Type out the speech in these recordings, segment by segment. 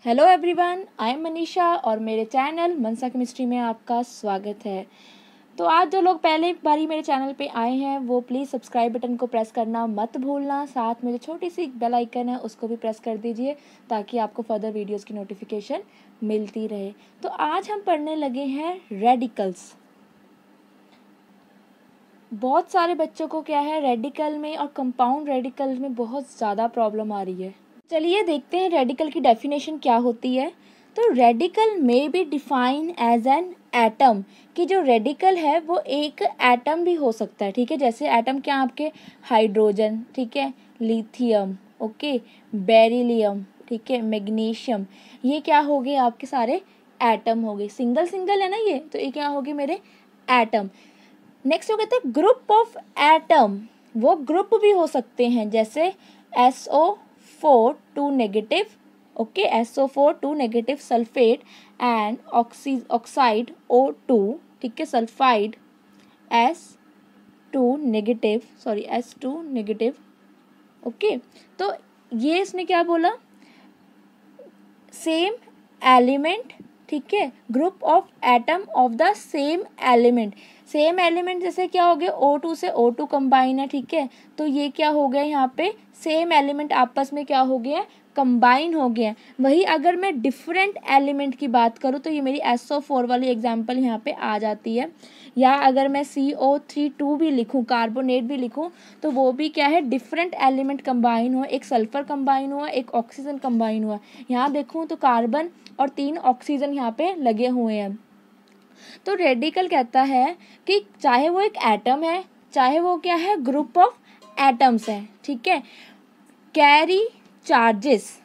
Hello everyone, I am Manisha और मेरे channel मनसा chemistry में आपका स्वागत है। तो आज जो लोग पहले बारी मेरे चैनल पे आए हैं वो प्लीज़ सब्सक्राइब बटन को प्रेस करना मत भूलना। साथ में जो छोटी सी बेल आइकन है उसको भी प्रेस कर दीजिए ताकि आपको फर्दर वीडियोस की नोटिफिकेशन मिलती रहे। तो आज हम पढ़ने लगे हैं रेडिकल्स। बहुत सारे बच्चों को क्या है, रेडिकल में और कंपाउंड रेडिकल में बहुत ज़्यादा प्रॉब्लम आ रही है। चलिए देखते हैं रेडिकल की डेफिनेशन क्या होती है। तो radical may be define as an atom, कि जो रेडिकल है वो एक एटम भी हो सकता है। ठीक है, जैसे एटम क्या आपके हाइड्रोजन, ठीक है, लिथियम, ओके, बेरिलियम, ठीक है, मैग्नीशियम, ये क्या हो गए आपके सारे एटम हो गए। सिंगल सिंगल है ना ये, तो ये क्या हो गए मेरे एटम। नेक्स्ट हो कहते हैं ग्रुप ऑफ एटम, वो ग्रुप भी हो सकते हैं जैसे SO4 2 negative, okay, SO4 2 negative sulphate and oxide O2, ठीक है, सल्फाइड S2 नेगेटिव, ओके। तो ये इसने क्या बोला, सेम एलिमेंट, ठीक है, group of atom of the same element. Same element जैसे क्या हो गया, O2 से O2 कंबाइन है, ठीक है, तो ये क्या हो गया यहाँ पे, सेम एलिमेंट आपस में क्या हो गया, कंबाइन हो गया। वही अगर मैं डिफरेंट एलिमेंट की बात करूँ तो ये मेरी SO4 वाली एग्जांपल यहाँ पे आ जाती है। या अगर मैं CO3 भी लिखूँ, कार्बोनेट भी लिखूँ, तो वो भी क्या है, डिफरेंट एलिमेंट कंबाइन हुआ, एक सल्फर कंबाइन हुआ, एक ऑक्सीजन कंबाइन हुआ। यहाँ देखूँ तो कार्बन और 3 ऑक्सीजन यहाँ पे लगे हुए हैं। तो रेडिकल कहता है कि चाहे वो एक एटम है, चाहे वो क्या है, ग्रुप ऑफ एटम्स है, ठीक है, कैरी चार्जेस,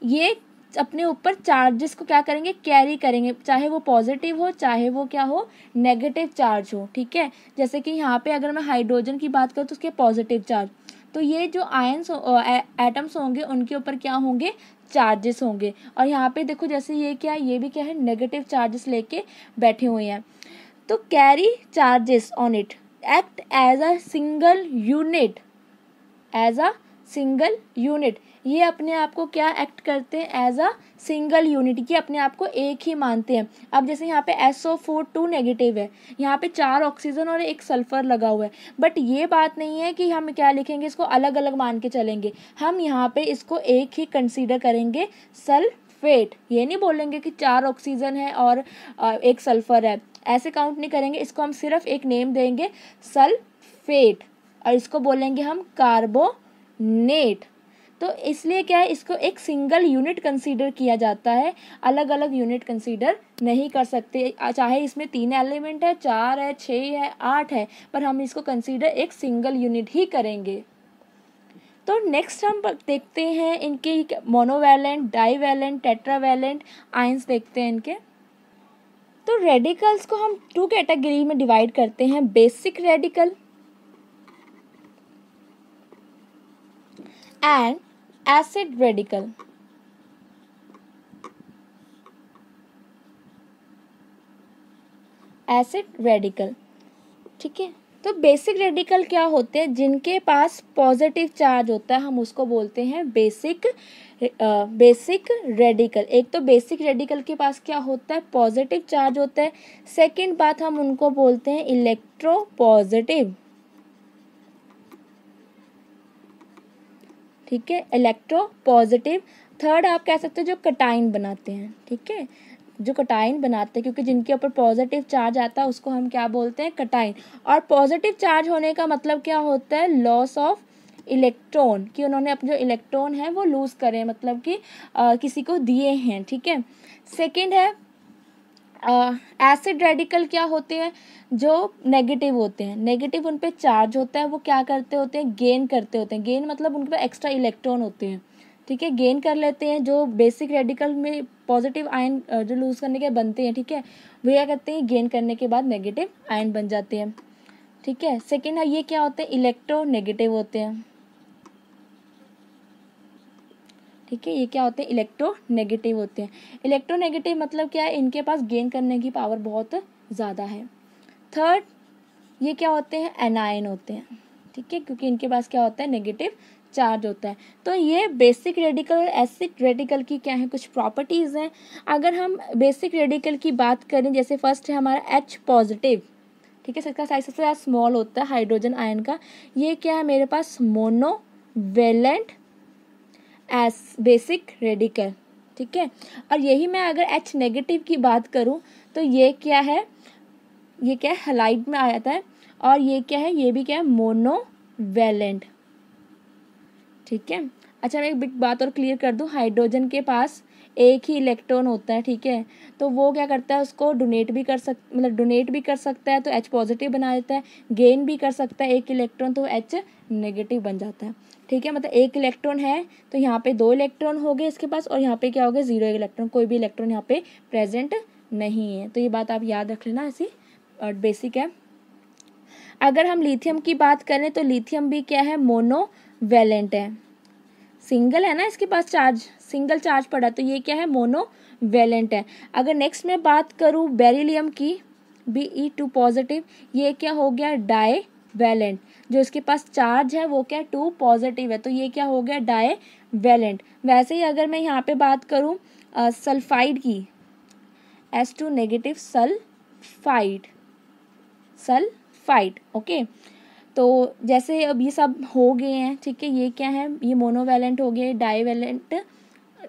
ये अपने ऊपर चार्जेस को क्या करेंगे, कैरी करेंगे, चाहे वो पॉजिटिव हो चाहे वो क्या हो, नेगेटिव चार्ज हो, ठीक है। जैसे कि यहाँ पे अगर मैं हाइड्रोजन की बात करूँ तो उसके पॉजिटिव चार्ज, तो ये जो आयंस एटम्स होंगे उनके ऊपर क्या होंगे, चार्जेस होंगे। और यहाँ पे देखो जैसे ये क्या है, ये भी क्या है, नेगेटिव चार्जेस लेके बैठे हुए हैं। तो carry charges on it, act as a single unit, ये अपने आप को क्या एक्ट करते हैं, एज अ सिंगल यूनिट, ये अपने आप को एक ही मानते हैं। अब जैसे यहाँ पे SO4 2 नेगेटिव है, यहाँ पे 4 ऑक्सीजन और एक सल्फर लगा हुआ है, बट ये बात नहीं है कि हम क्या लिखेंगे, इसको अलग अलग मान के चलेंगे। हम यहाँ पे इसको एक ही कंसीडर करेंगे, सल्फेट। ये नहीं बोलेंगे कि 4 ऑक्सीजन है और एक सल्फर है, ऐसे काउंट नहीं करेंगे। इसको हम सिर्फ एक नेम देंगे, सल्फेट, और इसको बोलेंगे हम कार्बोनेट। तो इसलिए क्या है, इसको एक सिंगल यूनिट कंसीडर किया जाता है, अलग अलग यूनिट कंसीडर नहीं कर सकते। चाहे इसमें 3 एलिमेंट है, 4 है, 6 है, 8 है, पर हम इसको कंसीडर एक सिंगल यूनिट ही करेंगे। तो नेक्स्ट हम देखते हैं इनके मोनोवैलेंट, डाईवैलेंट, टेट्रावैलेंट आयंस देखते हैं इनके। तो रेडिकल्स को हम 2 कैटेगरी में डिवाइड करते हैं, basic radical and acid radical, ठीक है। तो बेसिक रेडिकल क्या होते हैं, जिनके पास पॉजिटिव चार्ज होता है, हम उसको बोलते हैं बेसिक रेडिकल। एक तो बेसिक रेडिकल के पास क्या होता है, पॉजिटिव चार्ज होता है। सेकंड बात, हम उनको बोलते हैं इलेक्ट्रोपॉजिटिव, ठीक है, इलेक्ट्रोपॉजिटिव। थर्ड आप कह सकते हो जो कटाइन बनाते हैं, ठीक है, जो कटाइन बनाते हैं, क्योंकि जिनके ऊपर पॉजिटिव चार्ज आता है उसको हम क्या बोलते हैं, कटाइन। और पॉजिटिव चार्ज होने का मतलब क्या होता है, लॉस ऑफ इलेक्ट्रॉन, कि उन्होंने अपने जो इलेक्ट्रॉन है वो लूज करें, मतलब कि किसी को दिए हैं, ठीक है। सेकंड है एसिड रेडिकल, क्या होते हैं, जो नेगेटिव होते हैं, नेगेटिव उन पे चार्ज होता है, वो क्या करते होते हैं, गेन करते होते हैं। गेन मतलब उन पे एक्स्ट्रा इलेक्ट्रॉन होते हैं, ठीक है, गेन कर लेते हैं। जो बेसिक रेडिकल में पॉजिटिव आयन जो लूज करने के बनते हैं, ठीक है, वो क्या करते हैं, गेन करने के बाद नेगेटिव आयन बन जाते हैं, ठीक है। सेकेंड है, ये क्या होते हैं, इलेक्ट्रोनेगेटिव होते हैं, ठीक है, ये क्या होते हैं, इलेक्ट्रोनेगेटिव होते हैं। इलेक्ट्रोनेगेटिव मतलब क्या है, इनके पास गेन करने की पावर बहुत ज़्यादा है। थर्ड, ये क्या होते हैं, एनायन होते हैं, ठीक है, क्योंकि इनके पास क्या होता है, नेगेटिव चार्ज होता है। तो ये बेसिक रेडिकल और एसिड रेडिकल की क्या है, कुछ प्रॉपर्टीज़ हैं। अगर हम बेसिक रेडिकल की बात करें, जैसे फर्स्ट है हमारा H पॉजिटिव, ठीक है, इसका साइज सबसे ज़्यादा स्मॉल होता है हाइड्रोजन आयन का। ये क्या है मेरे पास, मोनोवेलेंट एस बेसिक रेडिकल, ठीक है। और यही मैं अगर H नेगेटिव की बात करूँ तो ये क्या है, ये क्या है, हैलाइड में आ जाता है। और ये क्या है, ये भी क्या है, मोनोवेलेंट, ठीक है। अच्छा, मैं एक बिग बात और क्लियर कर दूं, हाइड्रोजन के पास एक ही इलेक्ट्रॉन होता है, ठीक है। तो वो क्या करता है, उसको डोनेट भी कर सकता है तो H पॉजिटिव बना देता है, गेन भी कर सकता है एक इलेक्ट्रॉन तो H नेगेटिव बन जाता है, ठीक है। मतलब एक इलेक्ट्रॉन है तो यहाँ पे 2 इलेक्ट्रॉन हो गए इसके पास, और यहाँ पे क्या हो गया, 0 इलेक्ट्रॉन, कोई भी इलेक्ट्रॉन यहाँ पे प्रेजेंट नहीं है। तो ये बात आप याद रख लेना, ऐसी और बेसिक है। अगर हम लिथियम की बात करें तो लिथियम भी क्या है, मोनोवेलेंट है, सिंगल है ना इसके पास चार्ज, सिंगल चार्ज पड़ा, तो ये क्या है, मोनोवेलेंट है। अगर नेक्स्ट मैं बात करूँ बेरिलियम की, Be2 पॉजिटिव, ये क्या हो गया, डाईवैलेंट, जो इसके पास चार्ज है वो क्या, 2 पॉजिटिव है, तो ये क्या हो गया, डाईवैलेंट। वैसे ही अगर मैं यहाँ पे बात करूँ सल्फाइड की, S2 नेगेटिव, सल्फाइड, ओके। तो जैसे अब ये सब हो गए हैं, ठीक है, ये क्या है, ये मोनोवेलेंट हो गए, डाईवेलेंट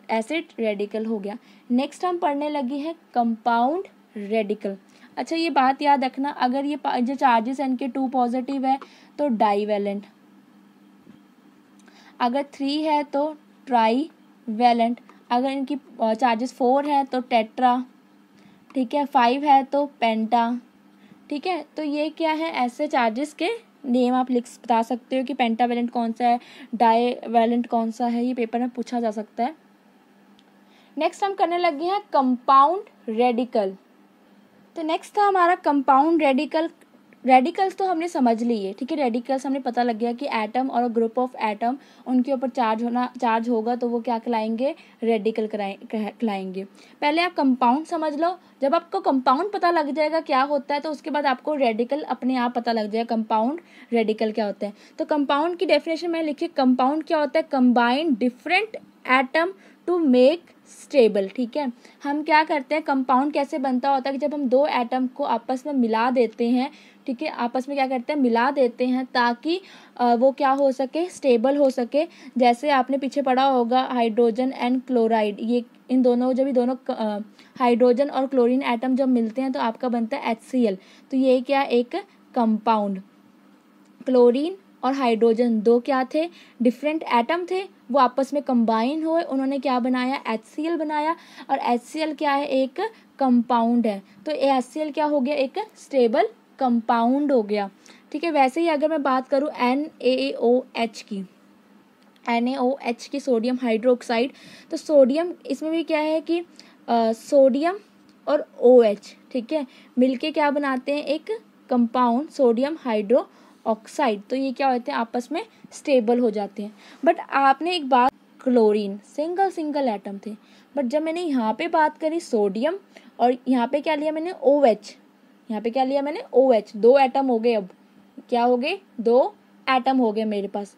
एसिड रेडिकल हो गया। नेक्स्ट हम पढ़ने लगे हैं कंपाउंड रेडिकल। अच्छा, ये बात याद रखना, अगर ये जो चार्जेस हैं इनके 2 पॉजिटिव है तो डाईवेलेंट, अगर 3 है तो ट्राईवेलेंट, अगर इनकी चार्जेस 4 है तो टेट्रा, ठीक है, 5 है तो पेंटा, ठीक है। तो ये क्या है, ऐसे चार्जेस के नेम आप बता सकते हो कि पेंटावेलेंट कौन सा है, डाईवेलेंट कौन सा है, ये पेपर में पूछा जा सकता है। नेक्स्ट हम करने लगे हैं कंपाउंड रेडिकल। तो नेक्स्ट था हमारा कंपाउंड रेडिकल। रेडिकल्स तो हमने समझ लिए, ठीक है, रेडिकल्स हमने पता लग गया कि एटम और ग्रुप ऑफ एटम, उनके ऊपर चार्ज होगा तो वो क्या कहलाएंगे, रेडिकल कहलाएंगे। पहले आप कंपाउंड समझ लो, जब आपको कंपाउंड पता लग जाएगा क्या होता है तो उसके बाद आपको रेडिकल अपने आप पता लग जाएगा कंपाउंड रेडिकल क्या होता है। तो कंपाउंड की डेफिनेशन में लिखिए, कंपाउंड क्या होता है, combine different atom to make stable, ठीक है। हम क्या करते हैं, कंपाउंड कैसे बनता होता है कि जब हम 2 एटम को आपस में मिला देते हैं, ठीक है, आपस में क्या करते हैं, मिला देते हैं ताकि वो क्या हो सके, स्टेबल हो सके। जैसे आपने पीछे पढ़ा होगा हाइड्रोजन एंड क्लोराइड, ये इन दोनों, जब ये दोनों हाइड्रोजन और क्लोरीन एटम जब मिलते हैं तो आपका बनता है HCl। तो ये क्या, एक कंपाउंड, क्लोरीन और हाइड्रोजन 2 क्या थे, डिफरेंट एटम थे, वो आपस में कंबाइन हुए, उन्होंने क्या बनाया, HCl बनाया। और HCl क्या है, एक कंपाउंड है, तो HCl क्या हो गया, एक स्टेबल कंपाउंड हो गया, ठीक है। वैसे ही अगर मैं बात करूँ NaOH की, NaOH की, सोडियम हाइड्रोक्साइड, तो सोडियम, इसमें भी क्या है कि सोडियम और OH, ठीक है, मिलके क्या बनाते हैं, एक कंपाउंड सोडियम हाइड्रोक्साइड। तो ये क्या होते हैं, आपस में स्टेबल हो जाते हैं। बट आपने एक बात, क्लोरीन सिंगल एटम थे, बट जब मैंने यहाँ पे बात करी सोडियम, और यहाँ पे क्या लिया मैंने, OH, यहाँ पे क्या लिया मैंने, OH, 2 एटम हो गए, अब क्या हो गए, 2 एटम हो गए मेरे पास।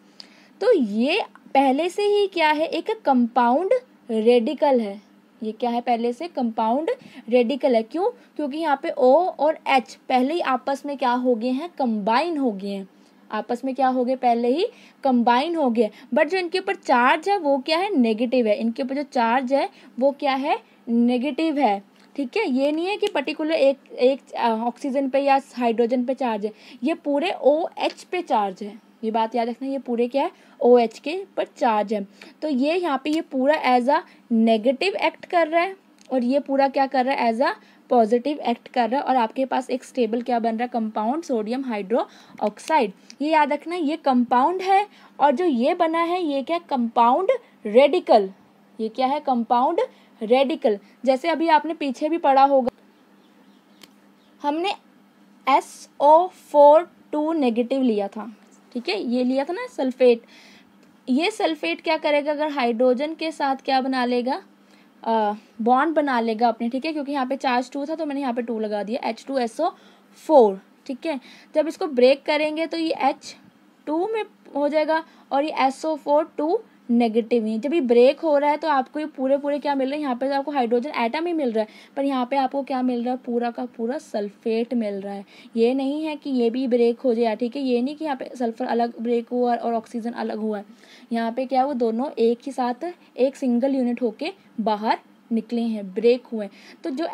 तो ये पहले से ही क्या है, एक कंपाउंड रेडिकल है, ये क्या है, पहले से कंपाउंड रेडिकल है। क्यों, क्योंकि यहाँ पे O और H पहले ही आपस में क्या हो गए हैं, कंबाइन हो गए हैं, आपस में क्या हो गए, पहले ही कंबाइन हो गए। बट जो इनके ऊपर चार्ज है वो क्या है, नेगेटिव है, इनके ऊपर जो चार्ज है वो क्या है, नेगेटिव है, ठीक है। ये नहीं है कि पर्टिकुलर एक ऑक्सीजन पे या हाइड्रोजन पे चार्ज है, ये पूरे OH पे चार्ज है, ये बात याद रखना, ये पूरे क्या है, OH के पर चार्ज है। तो ये यहाँ पे ये पूरा एज अ नेगेटिव एक्ट कर रहा है, और ये पूरा क्या कर रहा है, एज अ पॉजिटिव एक्ट कर रहा है, और आपके पास एक स्टेबल क्या बन रहा है, कंपाउंड सोडियम हाइड्रोक्साइड। ये याद रखना, ये कंपाउंड है, और जो ये बना है ये क्या, कंपाउंड रेडिकल, ये क्या है, कंपाउंड रेडिकल। जैसे अभी आपने पीछे भी पढ़ा होगा, हमने SO4 नेगेटिव लिया था, ठीक है, ये लिया था ना सल्फेट। ये सल्फेट क्या करेगा, अगर हाइड्रोजन के साथ क्या बना लेगा, बॉन्ड बना लेगा अपने, ठीक है, क्योंकि यहाँ पे चार्ज 2 था तो मैंने यहाँ पे 2 लगा दिया, H2SO4, ठीक है। जब इसको ब्रेक करेंगे तो ये H 2 में हो जाएगा और ये SO4 2 नेगेटिव ही। जब ये ब्रेक हो रहा है तो आपको ये पूरे क्या मिल रहे हैं, यहाँ पे तो आपको हाइड्रोजन एटम ही मिल रहा है, पर यहाँ पे आपको क्या मिल रहा है, पूरा का पूरा सल्फेट मिल रहा है। ये नहीं है कि ये भी ब्रेक हो जाए, ठीक है, ये नहीं कि यहाँ पे सल्फर अलग ब्रेक हुआ और ऑक्सीजन अलग हुआ है। यहाँ पे क्या है, वो दोनों एक ही साथ एक सिंगल यूनिट होके बाहर निकले हैं, ब्रेक हुए। तो जो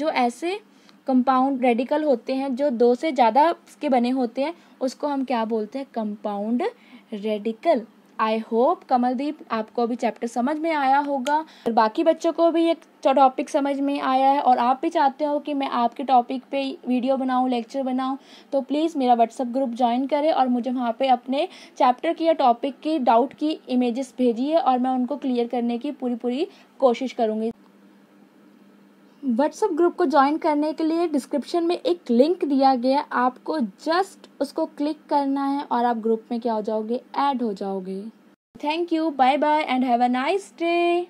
ऐसे कंपाउंड रेडिकल होते हैं जो 2 से ज़्यादा के बने होते हैं, उसको हम क्या बोलते हैं, compound radical. I hope Kamaldeep आपको अभी चैप्टर समझ में आया होगा और बाकी बच्चों को भी ये टॉपिक समझ में आया है और आप भी चाहते हो कि मैं आपके टॉपिक पे वीडियो बनाऊं, लेक्चर बनाऊं, तो प्लीज़ मेरा व्हाट्सएप ग्रुप ज्वाइन करें और मुझे वहाँ पे अपने चैप्टर की या टॉपिक की डाउट की इमेजेस भेजिए और मैं उनको क्लियर करने की पूरी कोशिश करूँगी। व्हाट्सएप ग्रुप को ज्वाइन करने के लिए डिस्क्रिप्शन में एक लिंक दिया गया है, आपको जस्ट उसको क्लिक करना है और आप ग्रुप में क्या हो जाओगे, ऐड हो जाओगे। Thank you, bye bye and have a nice day.